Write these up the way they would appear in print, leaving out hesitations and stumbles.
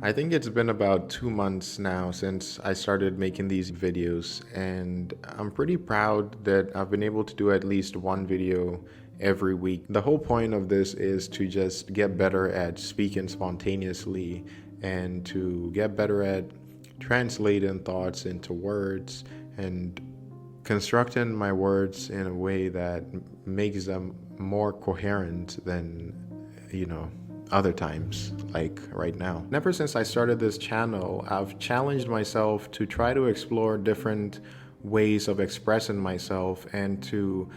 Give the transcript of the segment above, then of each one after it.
I think it's been about 2 months now since I started making these videos, and I'm pretty proud that I've been able to do at least one video every week. The whole point of this is to just get better at speaking spontaneously and to get better at translating thoughts into words and constructing my words in a way that makes them more coherent than, you know, other times, like right now. And ever since I started this channel, I've challenged myself to try to explore different ways of expressing myself and to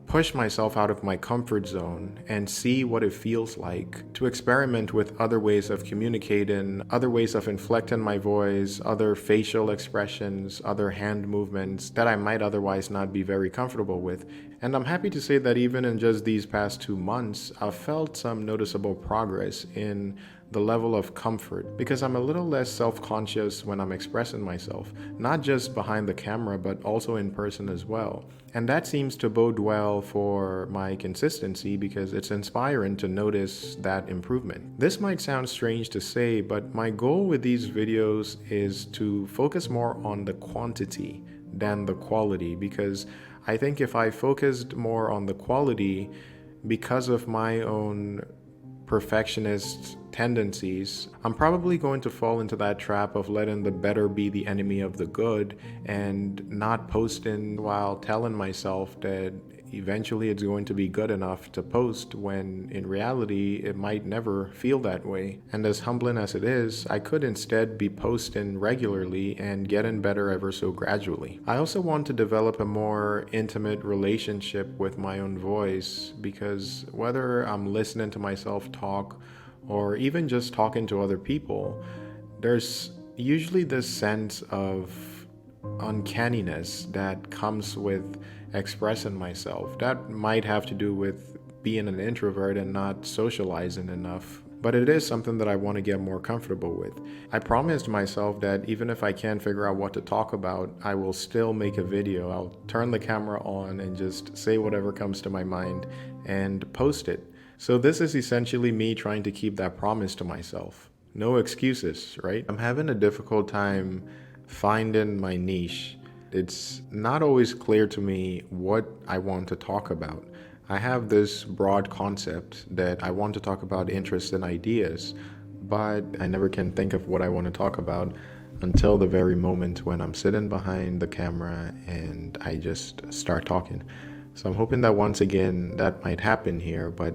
push myself out of my comfort zone and see what it feels like to experiment with other ways of communicating, other ways of inflecting my voice, other facial expressions, other hand movements that I might otherwise not be very comfortable with. And I'm happy to say that even in just these past 2 months, I've felt some noticeable progress in the level of comfort because I'm a little less self-conscious when I'm expressing myself, not just behind the camera, but also in person as well. And that seems to bode well for my consistency because it's inspiring to notice that improvement. This might sound strange to say, but my goal with these videos is to focus more on the quantity than the quality, because I think if I focused more on the quality because of my own perfectionist tendencies, I'm probably going to fall into that trap of letting the better be the enemy of the good and not posting while telling myself that eventually it's going to be good enough to post, when in reality it might never feel that way. And as humbling as it is, I could instead be posting regularly and getting better ever so gradually. I also want to develop a more intimate relationship with my own voice, because whether I'm listening to myself talk or even just talking to other people, there's usually this sense of uncanniness that comes with expressing myself. That might have to do with being an introvert and not socializing enough, but it is something that I want to get more comfortable with. I promised myself that even if I can't figure out what to talk about, I will still make a video. I'll turn the camera on and just say whatever comes to my mind and post it. So this is essentially me trying to keep that promise to myself. No excuses, right? I'm having a difficult time finding my niche. It's not always clear to me what I want to talk about. I have this broad concept that I want to talk about interests and ideas, but I never can think of what I want to talk about until the very moment when I'm sitting behind the camera and I just start talking. So I'm hoping that once again that might happen here, but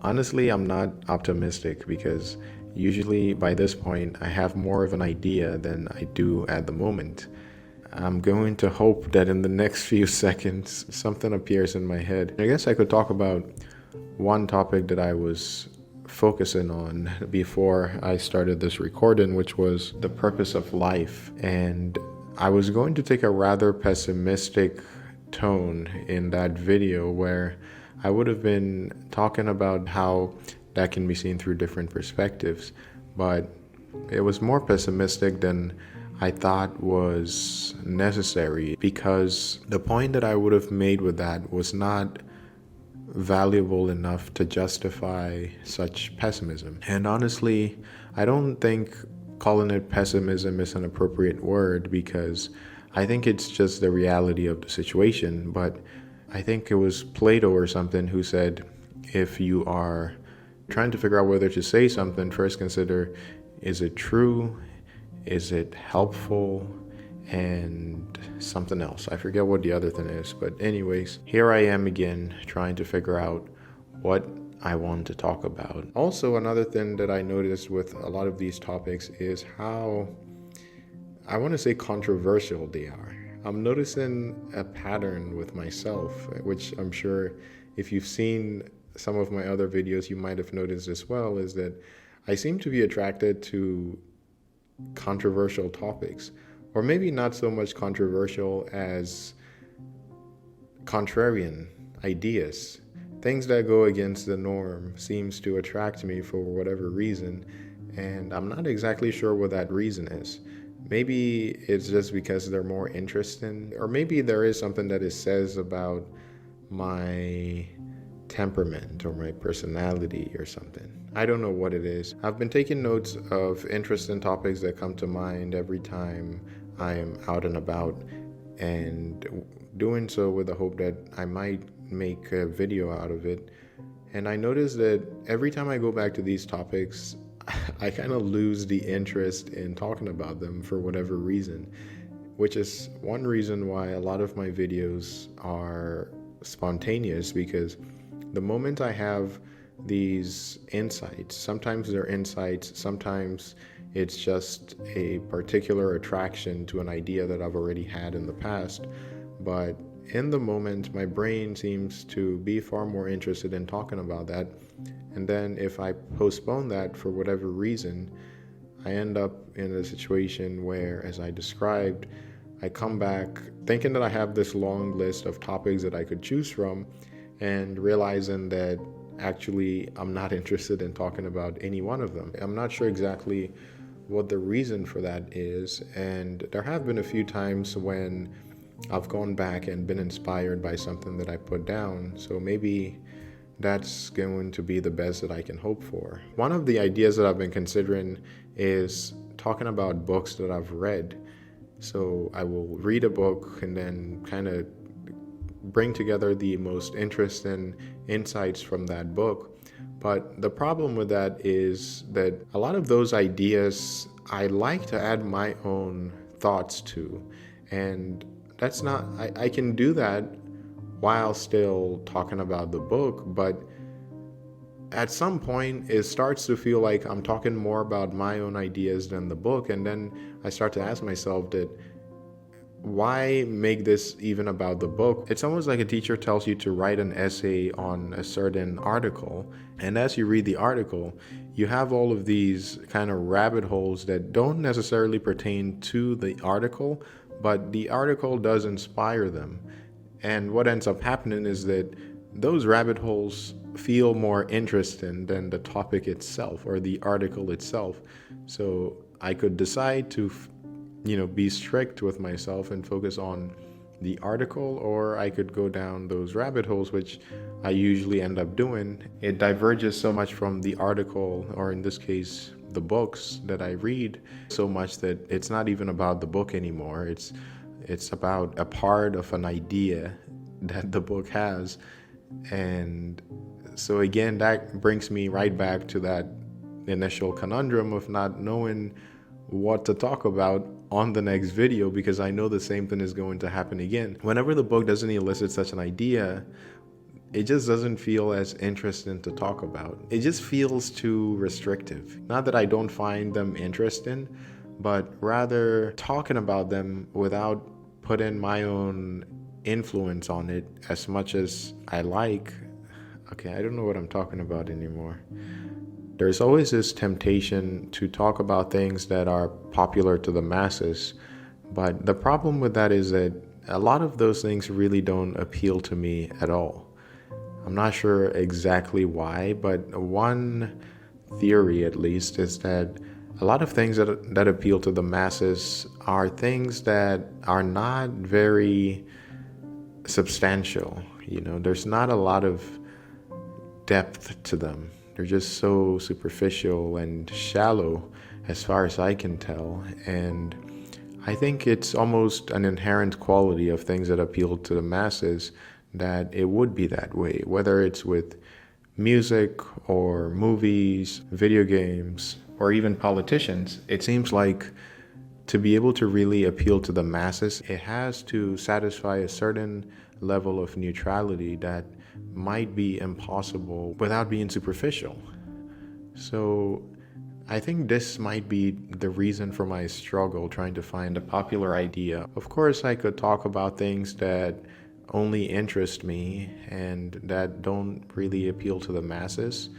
honestly, I'm not optimistic because usually by this point I have more of an idea than I do at the moment. I'm going to hope that in the next few seconds something appears in my head. I guess I could talk about one topic that I was focusing on before I started this recording, which was the purpose of life. And I was going to take a rather pessimistic tone in that video where I would have been talking about how that can be seen through different perspectives, but it was more pessimistic than I thought was necessary, because the point that I would have made with that was not valuable enough to justify such pessimism. And honestly, I don't think calling it pessimism is an appropriate word, because I think it's just the reality of the situation. But I think it was Plato or something who said, if you are trying to figure out whether to say something, first consider, is it true? Is it helpful? And something else. I forget what the other thing is. But anyways, here I am again trying to figure out what I want to talk about. Also, another thing that I noticed with a lot of these topics is how, I want to say, controversial they are. I'm noticing a pattern with myself, which I'm sure if you've seen some of my other videos, you might have noticed as well, is that I seem to be attracted to controversial topics, or maybe not so much controversial as contrarian ideas. Things that go against the norm seems to attract me for whatever reason, and I'm not exactly sure what that reason is. Maybe it's just because they're more interesting, or maybe there is something that it says about my temperament or my personality or something. I don't know what it is. I've been taking notes of interesting topics that come to mind every time I am out and about, and doing so with the hope that I might make a video out of it. And I noticed that every time I go back to these topics, I kind of lose the interest in talking about them for whatever reason, which is one reason why a lot of my videos are spontaneous, because the moment I have these insights, sometimes they're insights, sometimes it's just a particular attraction to an idea that I've already had in the past. But in the moment, my brain seems to be far more interested in talking about that. And then if I postpone that for whatever reason, I end up in a situation where, as I described, I come back thinking that I have this long list of topics that I could choose from, and realizing that actually I'm not interested in talking about any one of them. I'm not sure exactly what the reason for that is, and there have been a few times when I've gone back and been inspired by something that I put down, so maybe that's going to be the best that I can hope for. One of the ideas that I've been considering is talking about books that I've read. So I will read a book and then kind of bring together the most interesting insights from that book. But the problem with that is that a lot of those ideas I like to add my own thoughts to. And that's not, I can do that while still talking about the book, but at some point it starts to feel like I'm talking more about my own ideas than the book. And then I start to ask myself that, why make this even about the book? It's almost like a teacher tells you to write an essay on a certain article, and as you read the article, you have all of these kind of rabbit holes that don't necessarily pertain to the article, but the article does inspire them. And what ends up happening is that those rabbit holes feel more interesting than the topic itself or the article itself. So I could decide to be strict with myself and focus on the article, or I could go down those rabbit holes, which I usually end up doing. It diverges so much from the article, or in this case, the books that I read, so much that it's not even about the book anymore. It's about a part of an idea that the book has. And so again, that brings me right back to that initial conundrum of not knowing what to talk about on the next video, because I know the same thing is going to happen again. Whenever the book doesn't elicit such an idea, it just doesn't feel as interesting to talk about. It just feels too restrictive. Not that I don't find them interesting, but rather talking about them without putting my own influence on it as much as I like. Okay, I don't know what I'm talking about anymore. There's always this temptation to talk about things that are popular to the masses, but the problem with that is that a lot of those things really don't appeal to me at all. I'm not sure exactly why, but one theory at least is that a lot of things that appeal to the masses are things that are not very substantial. There's not a lot of depth to them. They're just so superficial and shallow as far as I can tell. And I think it's almost an inherent quality of things that appeal to the masses that it would be that way, whether it's with music or movies, video games, or even politicians. It seems like to be able to really appeal to the masses, it has to satisfy a certain level of neutrality that might be impossible without being superficial. So I think this might be the reason for my struggle trying to find a popular idea. Of course, I could talk about things that only interest me and that don't really appeal to the masses,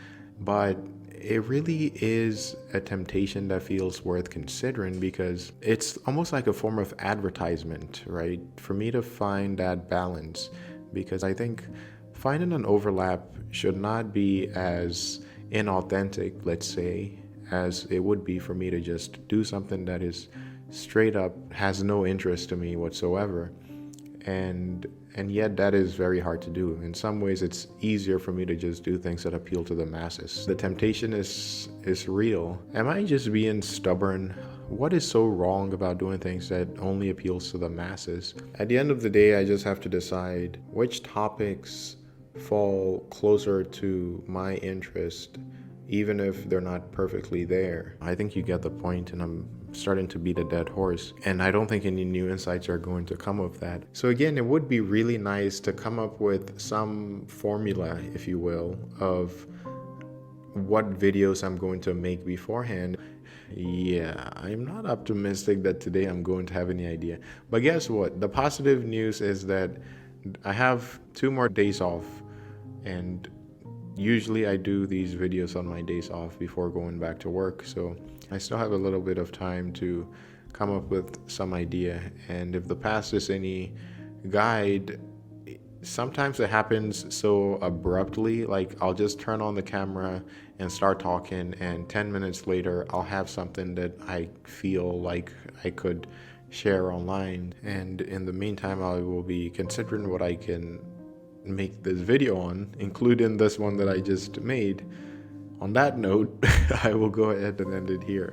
but it really is a temptation that feels worth considering, because it's almost like a form of advertisement, right? For me to find that balance, because I think finding an overlap should not be as inauthentic, let's say, as it would be for me to just do something that is straight up has no interest to me whatsoever. And yet that is very hard to do. In some ways it's easier for me to just do things that appeal to the masses. The temptation is real. Am I just being stubborn? What is so wrong about doing things that only appeals to the masses? At the end of the day, I just have to decide which topics fall closer to my interest, even if they're not perfectly there. I think you get the point, and I'm starting to beat a dead horse, and I don't think any new insights are going to come of that. So again, it would be really nice to come up with some formula, if you will, of what videos I'm going to make beforehand. Yeah, I'm not optimistic that today I'm going to have any idea. But guess what? The positive news is that I have 2 more days off, and usually I do these videos on my days off before going back to work. So I still have a little bit of time to come up with some idea. And if the past is any guide, sometimes it happens so abruptly. Like, I'll just turn on the camera and start talking, and 10 minutes later I'll have something that I feel like I could share online. And in the meantime, I will be considering what I can make this video on, including this one that I just made. On that note, I will go ahead and end it here.